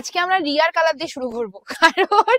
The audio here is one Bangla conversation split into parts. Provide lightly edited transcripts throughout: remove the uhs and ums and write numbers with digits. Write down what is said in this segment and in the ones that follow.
আজকে আমরা রিয়ার কালার দিয়ে শুরু করবো কারণ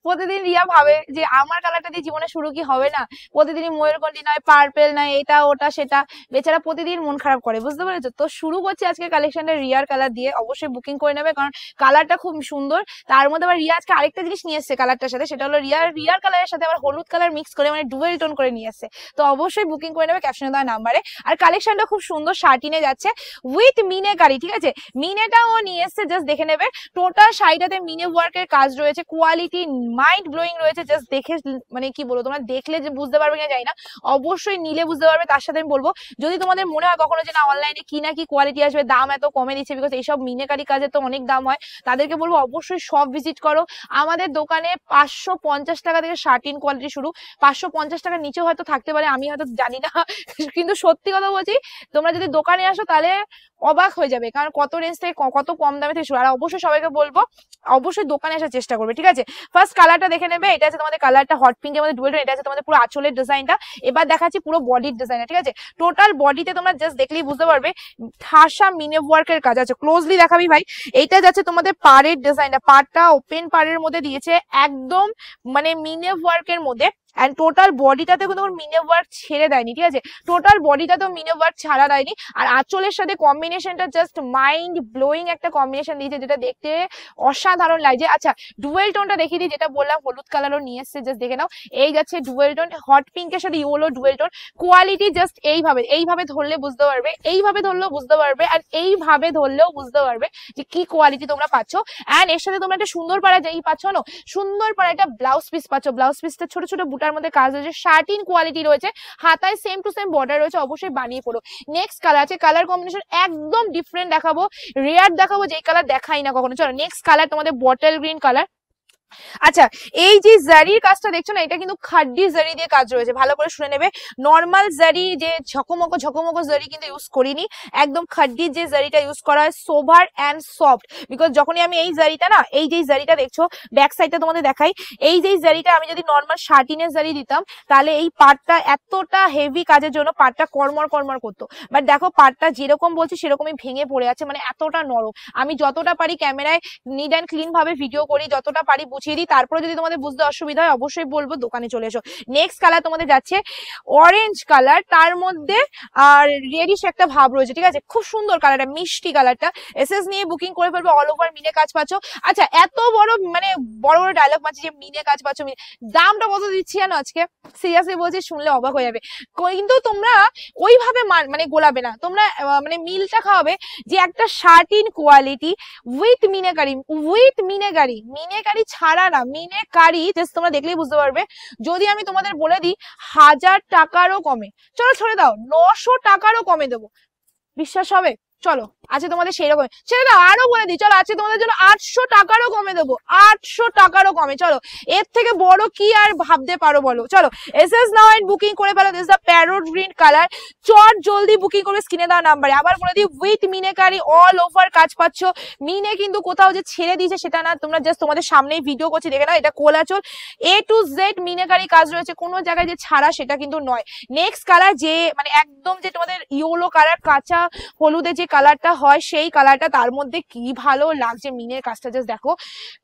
প্রতিদিন রিয়া ভাবে যে আমার কালারটা দিয়ে জীবনে শুরু কি হবে না, প্রতিদিনই ময়ূরকণ্ঠী নয়, পার্পেল নয়, এটা ওটা সেটা, বেচারা প্রতিদিন মন খারাপ করে, বুঝতে পেরেছো? তো শুরু করছি আজকে কালেকশনটা রিয়ার কালার দিয়ে। অবশ্যই বুকিং করে নেবে কারণ কালারটা খুব সুন্দর। তার মধ্যে আবার রিয়া আজকে আরেকটা জিনিস নিয়ে এসছে কালারটার সাথে, সেটা হলো রিয়ার কালারের সাথে আবার হলুদ কালার মিক্স করে, মানে ডুয়েল টোন করে নিয়ে এসছে। তো অবশ্যই বুকিং করে নেবে ক্যাপশনে দেওয়া নাম্বারে। আর কালেকশনটা খুব সুন্দর শার্টিনে যাচ্ছে উইথ মিনেকারি, ঠিক আছে? মিনেটাও নিয়ে এসছে, জাস্ট দেখে নেবে। টোটাল শাড়িটাতে মিনে ওয়ার্কের কাজ রয়েছে, কোয়ালিটি মাইন্ড ব্লোয়িং রয়েছে। জাস্ট দেখে মানে কি বলবো, তোমরা দেখলে যে বুঝতে পারবে কিনা জানি না, অবশ্যই নিলে বুঝতে পারবে। তার সাথে আমি বলবো, যদি তোমাদের মনে হয় কখনো যে না অনলাইনে কি না কি কোয়ালিটি আসবে, দাম এত কমে দিচ্ছে, বিকজ এইসব মিনেকারি কাজে তো অনেক দাম হয়, তাদেরকে বলবো অবশ্যই সব ভিজিট করো। আমাদের দোকানে 550 টাকা থেকে শার্টিন কোয়ালিটি শুরু, 550 টাকার নিচে হয়তো থাকতে পারে, আমি হয়তো জানি না কিন্তু সত্যি কথা বলছি, তোমরা যদি দোকানে আসো তাহলে অবাক হয়ে যাবে, কারণ কত রেঞ্জ থেকে কত কম দামে থেকে শুরু। আর অবশ্যই সবাইকে বলবো অবশ্যই দোকানে আসার চেষ্টা করবে, ঠিক আছে? ফার্স্ট কালারটা দেখে নেবে, এটা আছে তোমাদের কালারটা হট পিঙ্কের মধ্যে ডুয়েল টোন, এটা আছে তোমাদের পুরো আঁচলের ডিজাইনটা। এবার দেখাচ্ছি পুরো বডির ডিজাইনটা, ঠিক আছে? টোটাল বডিতে তোমরা জাস্ট দেখলেই বুঝতে পারবে ঠাসা মিনে ওয়ার্কের কাজ আছে। ক্লোজলি দেখাবি ভাই, এইটা যাচ্ছে তোমাদের পাড়ের ডিজাইনটা, পাড়টা ওপেন পাড়ের মধ্যে দিয়েছে একদম, মানে মিনে ওয়ার্কের মধ্যে। এন্ড টোটাল বডিটাতে কোনো মিনে ওয়ার্ক ছেড়ে দেয়নি, ঠিক আছে? টোটাল বডিটাতেও মিনে ওয়ার্ক ছাড়া দেয়নি। আর আঁচলের সাথে কম্বিনেশনটা জাস্ট মাইন্ড ব্লোয়িং একটা কম্বিনেশন দিয়েছে, যেটা দেখতে অসাধারণ লাগছে। আচ্ছা, ডুয়েল টোনটা দেখিয়ে দিই, যেটা বললাম হলুদ কালারও নিয়ে এসছে, জাস্ট দেখে নাও। এই যাচ্ছে ডুয়েল টোন, হট পিঙ্কের সাথে yellow dual tone. Quality just এইভাবে ধরলে বুঝতে পারবে, এইভাবে ধরলেও বুঝতে পারবে, আর এইভাবে ধরলেও বুঝতে পারবে যে কি কোয়ালিটি তোমরা পাচ্ছ। এন্ড এর সাথে তোমরা একটা সুন্দর পাড়া যেই পাচ্ছ না, সুন্দর পাড়া একটা ব্লাউজ পিস পাচ্ছ। ব্লাউজ পিসটা ছোট ছোট বুটার মধ্যে কাজ রয়েছে, শার্টিন কোয়ালিটি রয়েছে, হাতায় সেম টু সেম বর্ডার রয়েছে। অবশ্যই বানিয়ে পড়ো। নেক্সট কালার আছে, কালার কম্বিনেশন একদম ডিফারেন্ট দেখাবো, রেয়ার দেখাবো, যেই কালার দেখাই না কখনো। চলো নেক্সট কালার তোমাদের বটল গ্রিন কালার। আচ্ছা, এই যে জারির কাজটা দেখছো না, এটা কিন্তু খাড্ডি জারি দিয়ে কাজ রয়েছে, ভালো করে শুনে নেবে। নর্মাল জারি যে ঝকমকো জারি কিন্তু ইউজ করিনি, একদম খাড্ডির যে জারিটা ইউজ করা হয়, সোভার অ্যান্ড সফট। বিকজ যখনই আমি এই জারিটা না, এই যে জারিটা দেখছো ব্যাক সাইডটা তোমাদের দেখাই, এই যে জারিটা আমি যদি নর্মাল শার্টিনের জারি দিতাম, তাহলে এই পার্টটা এতটা হেভি কাজের জন্য পার্টটা কর্মর করতো। বাট দেখো পার্টটা যেরকম বলছি সেরকমই ভেঙে পড়ে আছে, মানে এতটা নরম। আমি যতটা পারি ক্যামেরায় নিট অ্যান্ড ক্লিন ভাবে ভিডিও করি, যতটা পারি বুঝিয়ে দিই। তারপরে যদি তোমাদের বুঝতে অসুবিধা হয় অবশ্যই বলবো, দোকানে চলে এসো। নেক্সট কালার তোমাদের যাচ্ছে অরেঞ্জ কালার, তার মধ্যে আর রেডিশ একটা ভাব রয়েছে, ঠিক আছে? খুব সুন্দর কালারটা, মিষ্টি কালারটা। এসএস নিয়ে বুকিং করে ফেলবে, অল ওভার মিনে কাজ পাচ্ছ। আচ্ছা, এত বড় মানে বড় ডায়লগ মারছি যে মিনে কাজ পাচ্ছ, দামটা কত দিচ্ছি জানো আজকে? সিরিয়াসলি বলছি, শুনলে অবাক হয়ে যাবে। কিন্তু তোমরা ওইভাবে মানে গোলাবে না, তোমরা মানে মিলটা খাওয়াবে যে একটা শার্টিন কোয়ালিটি উইথ মিনেকারি ছাড়া না, মিনেকারি জাস্ট তোমরা দেখলেই বুঝতে পারবে। যদি আমি তোমাদের বলে দিই 1000 টাকারও কমে, চলো ছেড়ে দাও 900 টাকারও কমে দেবো, বিশ্বাস হবে? চলো আছে তোমাদের সেই রকম, ছেড়ে দাও আরো বলে দিই, চলো আছে তোমাদের জন্য 800 টাকারও কমে দেবো, 800 টাকারও কমে। চলো এর থেকে বড় কি আর ভাবতে পারো বলো? চলো এসএস নাও এন্ড বুকিং করে ফেলো। This the parrot green colour, চট জলদি বুকিং করবে স্ক্রিনে দেওয়া নাম্বারে। আবার বলে দিই, উইথ মিনেকারি অল ওভার কাজ পাচ্ছ। মিনে কিন্তু কোথাও যে ছেড়ে দিয়েছে সেটা না, তোমরা জাস্ট তোমাদের সামনেই ভিডিও করছি দেখে নাও। এটা কোলাচল A to Z মিনেকারি কাজ রয়েছে, কোনো জায়গায় যে ছাড়া সেটা কিন্তু নয়। নেক্সট কালার যে মানে একদম যে তোমাদের ইয়েলো কালার, কাঁচা হলুদে যে কালারটা হয় সেই কালারটা, তার মধ্যে কি ভালো লাগছে মিনের কাজটা, জাস্ট দেখো।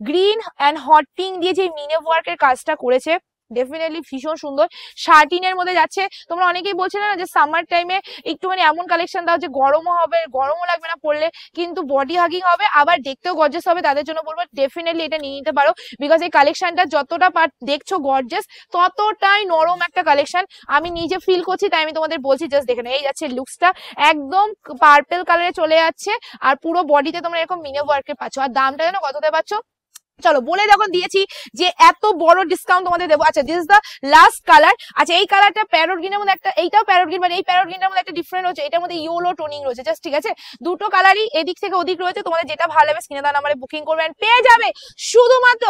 গ্রিন অ্যান্ড হট পিঙ্ক দিয়ে যে মিনে ওয়ার্কের কাজটা করেছে, ডেফিনেটলি ভীষণ সুন্দর। শার্টিনের মধ্যে যাচ্ছে, তোমরা অনেকেই বলছে না যে সামার টাইমে একটুখানি এমন কালেকশন দাও যে গরমও হবে, গরমও লাগবে না পরলে, কিন্তু বডি হাগিং হবে, আবার দেখতেও গর্জাস হবে। তাদের জন্য বলবো ডেফিনেটলি এটা নিয়ে নিতে পারো, বিকজ এই কালেকশনটা যতটা দেখছো গর্জাস, ততটাই নরম একটা কালেকশন। আমি নিজে ফিল করছি, তাই আমি তোমাদের বলছি, জাস্ট দেখে নাও। এই যাচ্ছে লুকসটা, একদম পার্পেল কালারে চলে যাচ্ছে, আর পুরো বডিতে তোমরা এরকম মিনে ওয়ার্কের পাচ্ছ। আর দামটা যেন কততে পাচ্ছ, চলো বলে যখন দিয়েছি যে এত বড় ডিসকাউন্ট তোমাদের দেবো। আচ্ছা, this is the last colour. আচ্ছা, এই কালারটা প্যারোট গ্রিনের মধ্যে একটা, এইটাও প্যারোট গ্রিন, মানে এই প্যারোট গ্রিনের মধ্যে একটা ডিফারেন্ট হচ্ছে, এটার মধ্যে ইয়েলো টোনিং রয়েছে, জাস্ট ঠিক আছে? দুটো কালারই এদিক থেকে ওদিক রয়েছে, তোমাদের যেটা ভালো লাগবে স্ক্রিনে দেওয়া নাম্বারে বুকিং করবে, পেয়ে যাবে শুধুমাত্র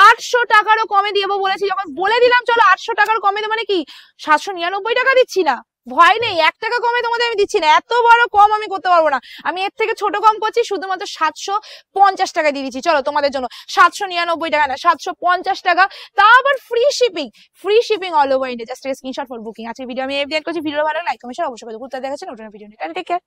800 টাকারও কমে দিয়ে বলেছি, যখন বলে দিলাম চলো 800 টাকার কমে দেবো, মানে কি 799 টাকা দিচ্ছি না, ভয় নেই, 1 টাকা কমে তোমাদের আমি দিচ্ছি না, এত বড় কম আমি করতে পারবো না। আমি এর থেকে ছোট কম করছি, শুধুমাত্র 750 টাকা দিয়ে দিচ্ছি। চলো তোমাদের জন্য 799 টাকা না, 750 টাকা, তা আবার free shipping all over India. Just screenshot for booking. আজকে ভিডিও আমি এড করছি, ভিডিও ভালো লাইক কমেন্ট অবশ্যই করতে দেখাচ্ছেন। ওটা ভিডিও নিয়ে টেক কেয়ার।